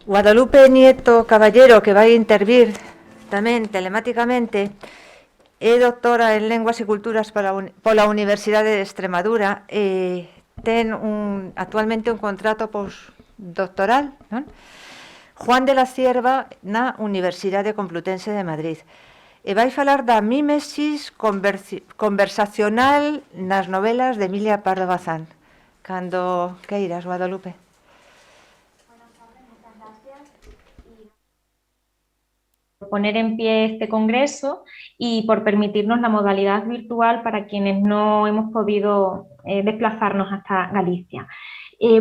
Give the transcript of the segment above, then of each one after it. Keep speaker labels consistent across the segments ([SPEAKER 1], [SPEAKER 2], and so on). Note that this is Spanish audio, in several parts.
[SPEAKER 1] Guadalupe Nieto Caballero, que vai intervir tamén telemáticamente, é doctora en Lenguas e Culturas pola Universidade de Extremadura e ten actualmente un contrato postdoctoral, non? Juan de la Cierva na Universidade Complutense de Madrid. E vai falar da mímesis conversacional nas novelas de Emilia Pardo Bazán. Cando queiras, Guadalupe.
[SPEAKER 2] Poner en pie este congreso y por permitirnos la modalidad virtual para quienes no hemos podido desplazarnos hasta Galicia.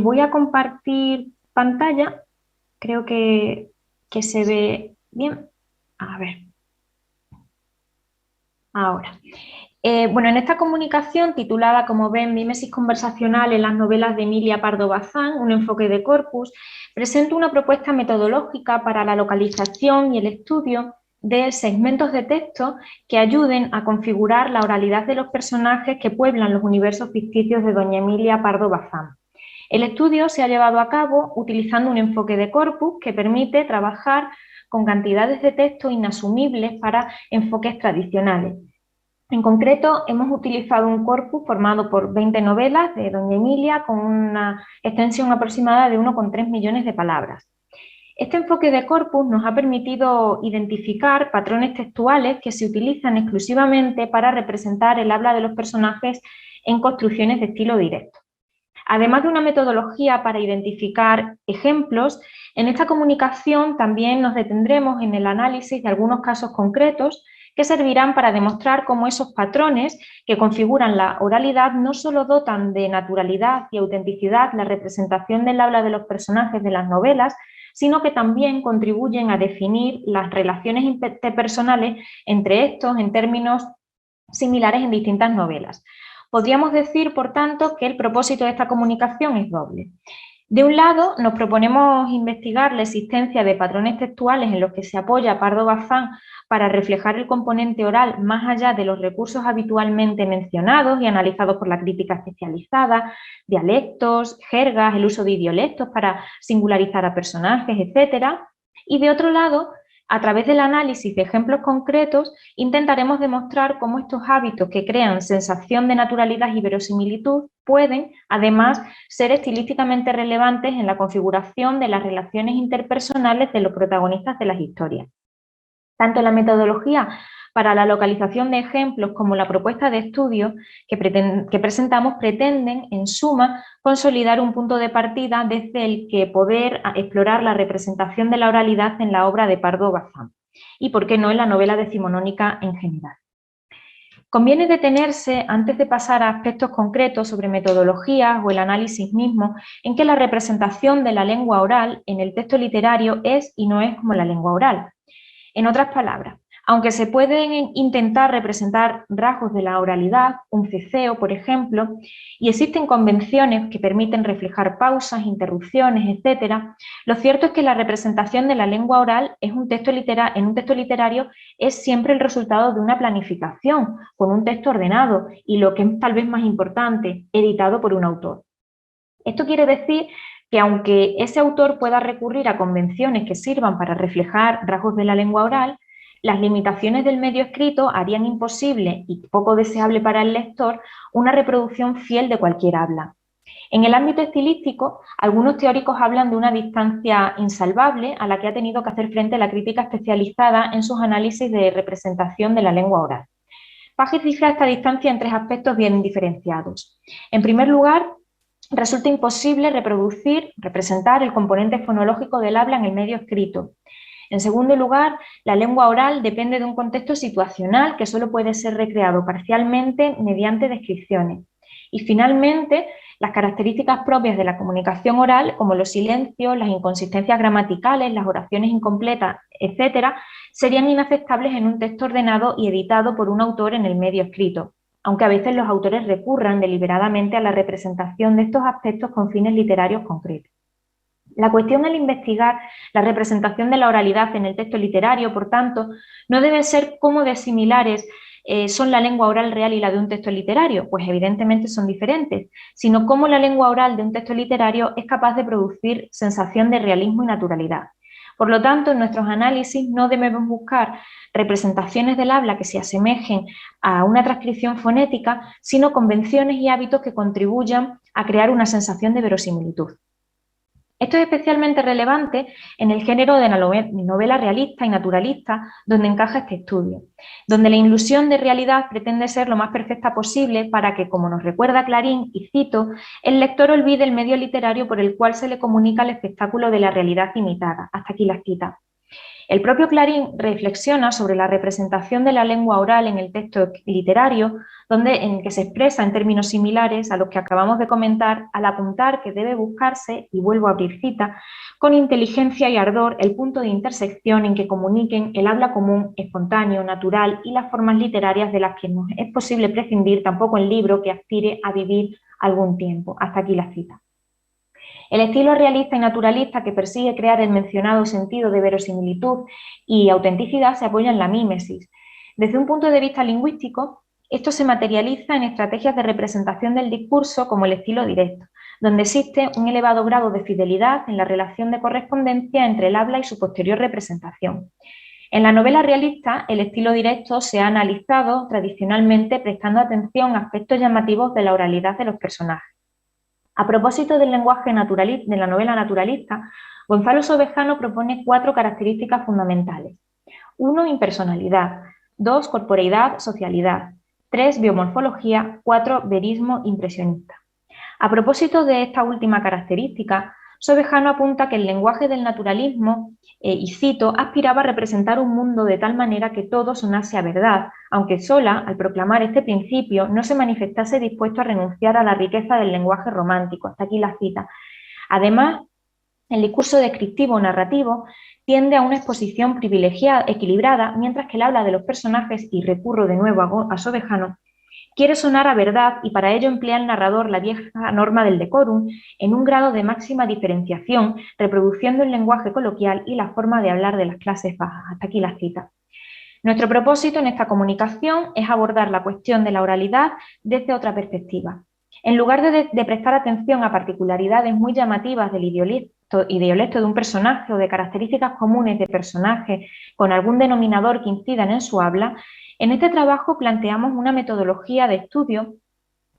[SPEAKER 2] Voy a compartir pantalla, creo que se ve bien. A ver. Ahora. Bueno, en esta comunicación titulada, como ven, Mímesis conversacional en las novelas de Emilia Pardo Bazán, un enfoque de corpus, presento una propuesta metodológica para la localización y el estudio de segmentos de texto que ayuden a configurar la oralidad de los personajes que pueblan los universos ficticios de doña Emilia Pardo Bazán. El estudio se ha llevado a cabo utilizando un enfoque de corpus que permite trabajar con cantidades de texto inasumibles para enfoques tradicionales. En concreto, hemos utilizado un corpus formado por 20 novelas de doña Emilia con una extensión aproximada de 1,3 millones de palabras. Este enfoque de corpus nos ha permitido identificar patrones textuales que se utilizan exclusivamente para representar el habla de los personajes en construcciones de estilo directo. Además de una metodología para identificar ejemplos, en esta comunicación también nos detendremos en el análisis de algunos casos concretos que servirán para demostrar cómo esos patrones que configuran la oralidad no solo dotan de naturalidad y autenticidad la representación del habla de los personajes de las novelas, sino que también contribuyen a definir las relaciones interpersonales entre estos en términos similares en distintas novelas. Podríamos decir, por tanto, que el propósito de esta comunicación es doble. De un lado, nos proponemos investigar la existencia de patrones textuales en los que se apoya Pardo Bazán para reflejar el componente oral más allá de los recursos habitualmente mencionados y analizados por la crítica especializada, dialectos, jergas, el uso de idiolectos para singularizar a personajes, etc. Y de otro lado, a través del análisis de ejemplos concretos, intentaremos demostrar cómo estos hábitos que crean sensación de naturalidad y verosimilitud pueden, además, ser estilísticamente relevantes en la configuración de las relaciones interpersonales de los protagonistas de las historias. Tanto la metodología para la localización de ejemplos como la propuesta de estudio que presentamos pretenden, en suma, consolidar un punto de partida desde el que poder explorar la representación de la oralidad en la obra de Pardo Bazán y, por qué no, en la novela decimonónica en general. Conviene detenerse, antes de pasar a aspectos concretos sobre metodologías o el análisis mismo, en que la representación de la lengua oral en el texto literario es y no es como la lengua oral. En otras palabras, aunque se pueden intentar representar rasgos de la oralidad, un ceceo, por ejemplo, y existen convenciones que permiten reflejar pausas, interrupciones, etc., lo cierto es que la representación de la lengua oral en un texto literario es siempre el resultado de una planificación, con un texto ordenado y, lo que es tal vez más importante, editado por un autor. Esto quiere decir que aunque ese autor pueda recurrir a convenciones que sirvan para reflejar rasgos de la lengua oral, las limitaciones del medio escrito harían imposible y poco deseable para el lector una reproducción fiel de cualquier habla. En el ámbito estilístico, algunos teóricos hablan de una distancia insalvable a la que ha tenido que hacer frente la crítica especializada en sus análisis de representación de la lengua oral. Page cifra esta distancia en tres aspectos bien diferenciados. En primer lugar, resulta imposible representar el componente fonológico del habla en el medio escrito. En segundo lugar, la lengua oral depende de un contexto situacional que solo puede ser recreado parcialmente mediante descripciones. Y finalmente, las características propias de la comunicación oral, como los silencios, las inconsistencias gramaticales, las oraciones incompletas, etc., serían inaceptables en un texto ordenado y editado por un autor en el medio escrito, aunque a veces los autores recurran deliberadamente a la representación de estos aspectos con fines literarios concretos. La cuestión al investigar la representación de la oralidad en el texto literario, por tanto, no debe ser cómo de similares son la lengua oral real y la de un texto literario, pues evidentemente son diferentes, sino cómo la lengua oral de un texto literario es capaz de producir sensación de realismo y naturalidad. Por lo tanto, en nuestros análisis no debemos buscar representaciones del habla que se asemejen a una transcripción fonética, sino convenciones y hábitos que contribuyan a crear una sensación de verosimilitud. Esto es especialmente relevante en el género de la novela realista y naturalista, donde encaja este estudio, donde la ilusión de realidad pretende ser lo más perfecta posible para que, como nos recuerda Clarín, y cito, el lector olvide el medio literario por el cual se le comunica el espectáculo de la realidad imitada. Hasta aquí la cita. El propio Clarín reflexiona sobre la representación de la lengua oral en el texto literario, en el que se expresa en términos similares a los que acabamos de comentar, al apuntar que debe buscarse, y vuelvo a abrir cita, con inteligencia y ardor el punto de intersección en que comuniquen el habla común, espontáneo, natural y las formas literarias de las que no es posible prescindir tampoco el libro que aspire a vivir algún tiempo. Hasta aquí la cita. El estilo realista y naturalista que persigue crear el mencionado sentido de verosimilitud y autenticidad se apoya en la mímesis. Desde un punto de vista lingüístico, esto se materializa en estrategias de representación del discurso como el estilo directo, donde existe un elevado grado de fidelidad en la relación de correspondencia entre el habla y su posterior representación. En la novela realista, el estilo directo se ha analizado tradicionalmente prestando atención a aspectos llamativos de la oralidad de los personajes. A propósito del lenguaje de la novela naturalista, Gonzalo Sobejano propone 4 características fundamentales. 1, impersonalidad. 2, corporeidad, socialidad. 3, biomorfología. 4, verismo impresionista. A propósito de esta última característica, Sobejano apunta que el lenguaje del naturalismo, y cito, aspiraba a representar un mundo de tal manera que todo sonase a verdad, aunque Sola, al proclamar este principio, no se manifestase dispuesto a renunciar a la riqueza del lenguaje romántico. Hasta aquí la cita. Además, el discurso descriptivo o narrativo tiende a una exposición privilegiada, equilibrada, mientras que el habla de los personajes, y recurro de nuevo a Sobejano, quiere sonar a verdad y para ello emplea el narrador la vieja norma del decorum en un grado de máxima diferenciación, reproduciendo el lenguaje coloquial y la forma de hablar de las clases bajas. Hasta aquí la cita. Nuestro propósito en esta comunicación es abordar la cuestión de la oralidad desde otra perspectiva. En lugar de prestar atención a particularidades muy llamativas del idiolecto de un personaje o de características comunes de personajes con algún denominador que incidan en su habla, en este trabajo planteamos una metodología de estudio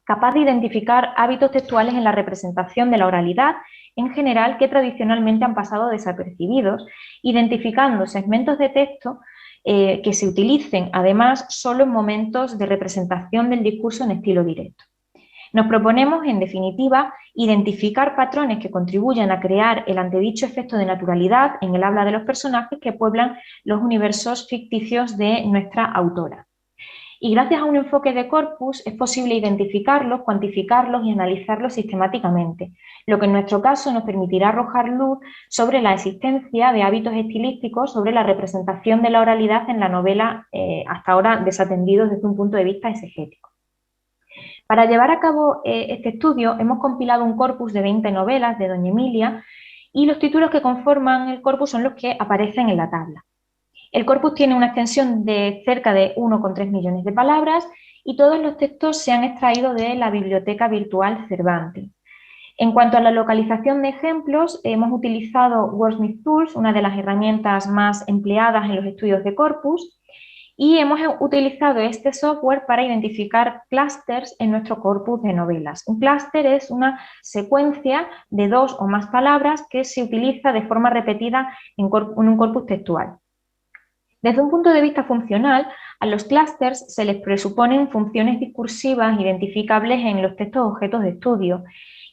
[SPEAKER 2] capaz de identificar hábitos textuales en la representación de la oralidad en general que tradicionalmente han pasado desapercibidos, identificando segmentos de texto que se utilicen además solo en momentos de representación del discurso en estilo directo. Nos proponemos, en definitiva, identificar patrones que contribuyan a crear el antedicho efecto de naturalidad en el habla de los personajes que pueblan los universos ficticios de nuestra autora. Y gracias a un enfoque de corpus es posible identificarlos, cuantificarlos y analizarlos sistemáticamente, lo que en nuestro caso nos permitirá arrojar luz sobre la existencia de hábitos estilísticos sobre la representación de la oralidad en la novela hasta ahora desatendidos desde un punto de vista exegético. Para llevar a cabo este estudio hemos compilado un corpus de 20 novelas de Doña Emilia y los títulos que conforman el corpus son los que aparecen en la tabla. El corpus tiene una extensión de cerca de 1,3 millones de palabras y todos los textos se han extraído de la Biblioteca Virtual Cervantes. En cuanto a la localización de ejemplos, hemos utilizado Wordsmith Tools, una de las herramientas más empleadas en los estudios de corpus, y hemos utilizado este software para identificar clústeres en nuestro corpus de novelas. Un clúster es una secuencia de 2 o más palabras que se utiliza de forma repetida en un corpus textual. Desde un punto de vista funcional, a los clústeres se les presuponen funciones discursivas identificables en los textos objetos de estudio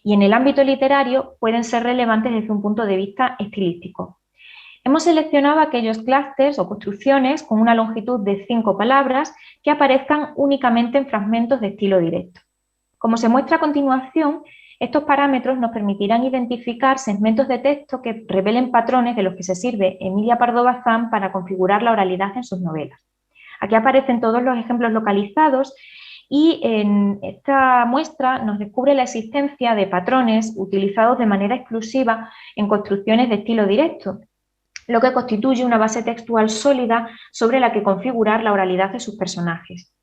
[SPEAKER 2] y en el ámbito literario pueden ser relevantes desde un punto de vista estilístico. Hemos seleccionado aquellos clústeres o construcciones con una longitud de 5 palabras que aparezcan únicamente en fragmentos de estilo directo. Como se muestra a continuación, estos parámetros nos permitirán identificar segmentos de texto que revelen patrones de los que se sirve Emilia Pardo Bazán para configurar la oralidad en sus novelas. Aquí aparecen todos los ejemplos localizados y en esta muestra nos descubre la existencia de patrones utilizados de manera exclusiva en construcciones de estilo directo, lo que constituye una base textual sólida sobre la que configurar la oralidad de sus personajes.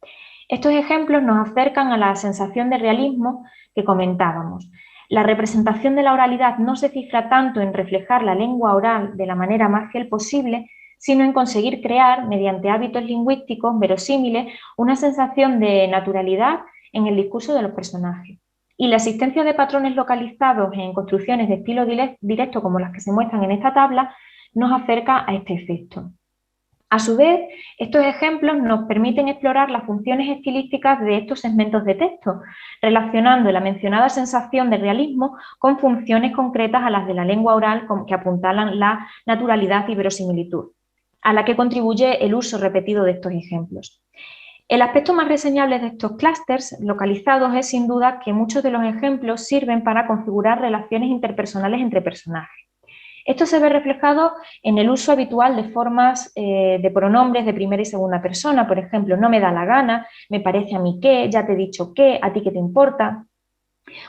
[SPEAKER 2] Estos ejemplos nos acercan a la sensación de realismo que comentábamos. La representación de la oralidad no se cifra tanto en reflejar la lengua oral de la manera más fiel posible, sino en conseguir crear, mediante hábitos lingüísticos verosímiles, una sensación de naturalidad en el discurso de los personajes. Y la existencia de patrones localizados en construcciones de estilo directo como las que se muestran en esta tabla nos acerca a este efecto. A su vez, estos ejemplos nos permiten explorar las funciones estilísticas de estos segmentos de texto, relacionando la mencionada sensación de realismo con funciones concretas a las de la lengua oral que apuntalan la naturalidad y verosimilitud, a la que contribuye el uso repetido de estos ejemplos. El aspecto más reseñable de estos clústeres localizados es sin duda que muchos de los ejemplos sirven para configurar relaciones interpersonales entre personajes. Esto se ve reflejado en el uso habitual de formas de pronombres de primera y segunda persona, por ejemplo, no me da la gana, me parece a mí que, ya te he dicho que, a ti qué te importa,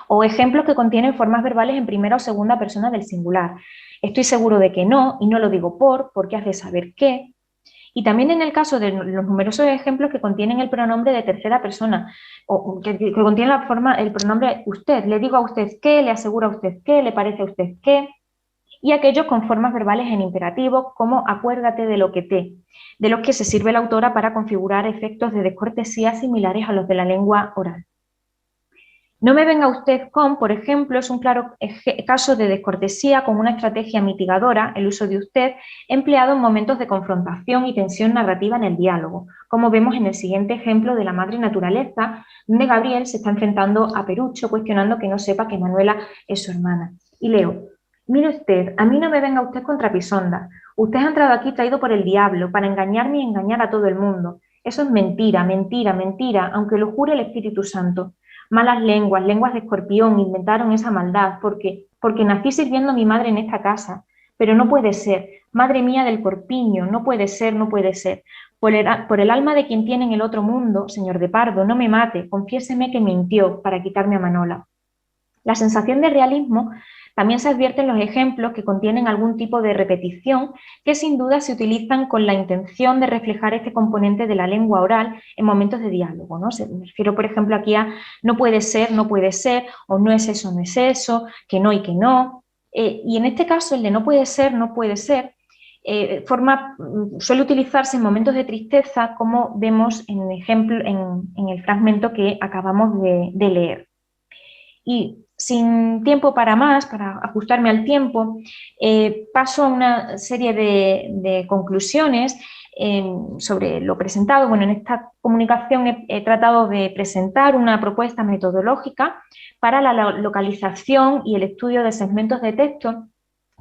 [SPEAKER 2] o ejemplos que contienen formas verbales en primera o segunda persona del singular. Estoy seguro de que no, y no lo digo porque has de saber qué. Y también en el caso de los numerosos ejemplos que contienen el pronombre de tercera persona, o que contienen el pronombre usted, le digo a usted qué, le aseguro a usted qué, le parece a usted qué, y aquellos con formas verbales en imperativo, como acuérdate de lo que de los que se sirve la autora para configurar efectos de descortesía similares a los de la lengua oral. No me venga usted con, por ejemplo, es un claro caso de descortesía con una estrategia mitigadora, el uso de usted, empleado en momentos de confrontación y tensión narrativa en el diálogo, como vemos en el siguiente ejemplo de La madre naturaleza, donde Gabriel se está enfrentando a Perucho, cuestionando que no sepa que Manuela es su hermana. Y leo: mire usted, a mí no me venga usted con trapisonda. Usted ha entrado aquí traído por el diablo, para engañarme y engañar a todo el mundo. Eso es mentira, mentira, mentira, aunque lo jure el Espíritu Santo. Malas lenguas, lenguas de escorpión, inventaron esa maldad, porque nací sirviendo a mi madre en esta casa. Pero no puede ser, madre mía del corpiño, no puede ser, no puede ser. Por el alma de quien tiene en el otro mundo, señor de Pardo, no me mate, confiéseme que mintió para quitarme a Manola. La sensación de realismo también se advierte en los ejemplos que contienen algún tipo de repetición que sin duda se utilizan con la intención de reflejar este componente de la lengua oral en momentos de diálogo, ¿no? Me refiero, por ejemplo, aquí a no puede ser, o no es eso, no es eso, que no y que no. Y en este caso, el de no puede ser, suele utilizarse en momentos de tristeza, como vemos en el fragmento que acabamos de leer. Y sin tiempo para más, para ajustarme al tiempo, paso a una serie de conclusiones sobre lo presentado. Bueno, en esta comunicación he tratado de presentar una propuesta metodológica para la localización y el estudio de segmentos de texto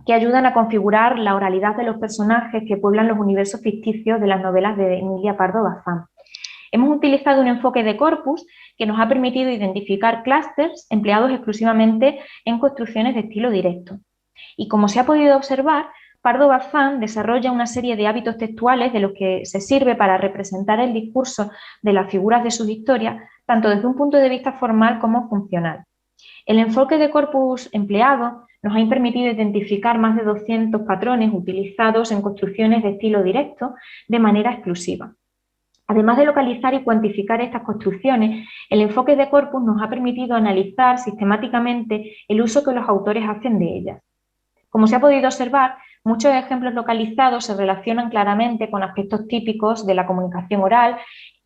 [SPEAKER 2] que ayudan a configurar la oralidad de los personajes que pueblan los universos ficticios de las novelas de Emilia Pardo Bazán. Hemos utilizado un enfoque de corpus que nos ha permitido identificar clústeres empleados exclusivamente en construcciones de estilo directo. Y como se ha podido observar, Pardo Bazán desarrolla una serie de hábitos textuales de los que se sirve para representar el discurso de las figuras de sus historias, tanto desde un punto de vista formal como funcional. El enfoque de corpus empleado nos ha permitido identificar más de 200 patrones utilizados en construcciones de estilo directo de manera exclusiva. Además de localizar y cuantificar estas construcciones, el enfoque de corpus nos ha permitido analizar sistemáticamente el uso que los autores hacen de ellas. Como se ha podido observar, muchos ejemplos localizados se relacionan claramente con aspectos típicos de la comunicación oral,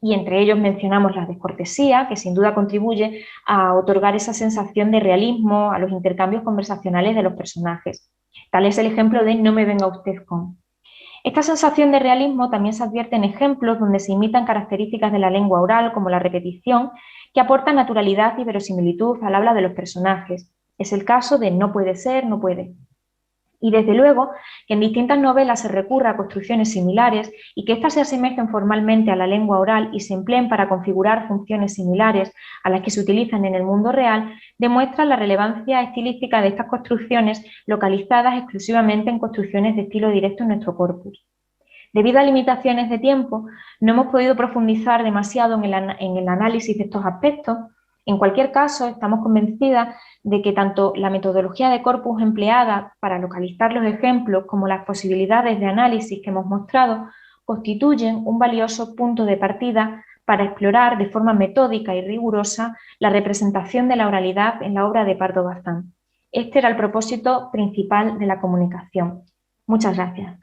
[SPEAKER 2] y entre ellos mencionamos la descortesía, que sin duda contribuye a otorgar esa sensación de realismo a los intercambios conversacionales de los personajes. Tal es el ejemplo de no me venga usted con. Esta sensación de realismo también se advierte en ejemplos donde se imitan características de la lengua oral, como la repetición, que aportan naturalidad y verosimilitud al habla de los personajes. Es el caso de no puede ser, no puede. Y desde luego que en distintas novelas se recurra a construcciones similares y que éstas se asemejen formalmente a la lengua oral y se empleen para configurar funciones similares a las que se utilizan en el mundo real, demuestra la relevancia estilística de estas construcciones localizadas exclusivamente en construcciones de estilo directo en nuestro corpus. Debido a limitaciones de tiempo, no hemos podido profundizar demasiado en el análisis de estos aspectos. En cualquier caso, estamos convencidas de que tanto la metodología de corpus empleada para localizar los ejemplos como las posibilidades de análisis que hemos mostrado constituyen un valioso punto de partida para explorar de forma metódica y rigurosa la representación de la oralidad en la obra de Pardo Bazán. Este era el propósito principal de la comunicación. Muchas gracias.